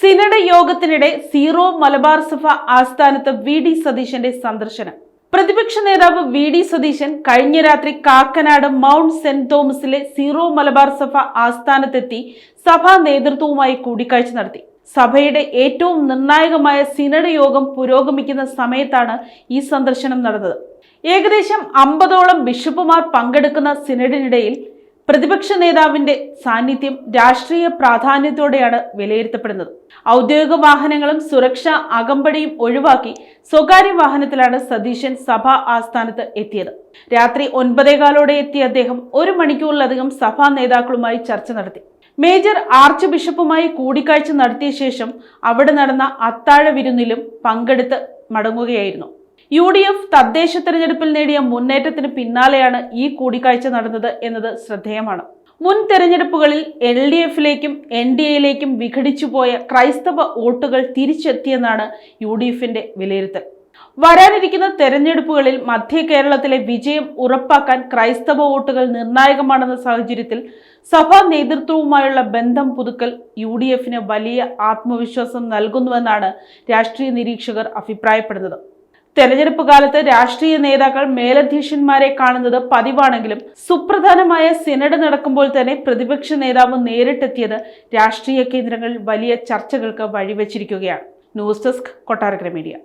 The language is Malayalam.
സിനഡ് യോഗത്തിനിടെ സീറോ മലബാർ സഭ ആസ്ഥാനത്ത് വി.ഡി. സതീശന്റെ സന്ദർശനം. പ്രതിപക്ഷ നേതാവ് വി.ഡി. സതീശൻ കഴിഞ്ഞ രാത്രി കാക്കനാട് മൗണ്ട് സെന്റ് തോമസിലെ സീറോ മലബാർ സഭ ആസ്ഥാനത്തെത്തി സഭാ നേതൃത്വവുമായി കൂടിക്കാഴ്ച നടത്തി. സഭയുടെ ഏറ്റവും നിർണായകമായ സിനഡ് യോഗം പുരോഗമിക്കുന്ന സമയത്താണ് ഈ സന്ദർശനം നടന്നത്. ഏകദേശം 50ഓളം ബിഷപ്പുമാർ പങ്കെടുക്കുന്ന സിനഡിനിടയിൽ പ്രതിപക്ഷ നേതാവിന്റെ സാന്നിധ്യം രാഷ്ട്രീയ പ്രാധാന്യത്തോടെയാണ് വിലയിരുത്തപ്പെടുന്നത്. ഔദ്യോഗിക വാഹനങ്ങളും സുരക്ഷാ അകമ്പടിയും ഒഴിവാക്കി സ്വകാര്യ വാഹനത്തിലാണ് സതീശൻ സഭാ ആസ്ഥാനത്ത് എത്തിയത്. രാത്രി 9:15 എത്തിയ അദ്ദേഹം 1 മണിക്കൂറിലധികം സഭാ നേതാക്കളുമായി ചർച്ച നടത്തി. മേജർ ആർച്ച് ബിഷപ്പുമായി കൂടിക്കാഴ്ച നടത്തിയ ശേഷം അവിടെ നടന്ന അത്താഴ വിരുന്നിലും പങ്കെടുത്ത് മടങ്ങുകയായിരുന്നു. UDF തദ്ദേശ തെരഞ്ഞെടുപ്പിൽ നേടിയ മുന്നേറ്റത്തിന് പിന്നാലെയാണ് ഈ കൂടിക്കാഴ്ച നടന്നത് എന്നത് ശ്രദ്ധേയമാണ്. മുൻ തെരഞ്ഞെടുപ്പുകളിൽ LDFിലേക്കും NDAയിലേക്കും വിഘടിച്ചുപോയ ക്രൈസ്തവ വോട്ടുകൾ തിരിച്ചെത്തിയെന്നാണ് UDFിന്റെ വിലയിരുത്തൽ. വരാനിരിക്കുന്ന തെരഞ്ഞെടുപ്പുകളിൽ മധ്യ കേരളത്തിലെ വിജയം ഉറപ്പാക്കാൻ ക്രൈസ്തവ വോട്ടുകൾ നിർണായകമാണെന്ന സാഹചര്യത്തിൽ സഭാ നേതൃത്വവുമായുള്ള ബന്ധം പുതുക്കൽ UDFിന് വലിയ ആത്മവിശ്വാസം നൽകുന്നുവെന്നാണ് രാഷ്ട്രീയ നിരീക്ഷകർ അഭിപ്രായപ്പെടുന്നത്. തെരഞ്ഞെടുപ്പ് കാലത്ത് രാഷ്ട്രീയ നേതാക്കൾ മേലധ്യക്ഷന്മാരെ കാണുന്നത് പതിവാണെങ്കിലും സുപ്രധാനമായ സിനഡ് നടക്കുമ്പോൾ തന്നെ പ്രതിപക്ഷ നേതാവ് നേരിട്ടെത്തിയത് രാഷ്ട്രീയ കേന്ദ്രങ്ങളിൽ വലിയ ചർച്ചകൾക്ക് വഴിവെച്ചിരിക്കുകയാണ്. News desk, Kottarakkara media.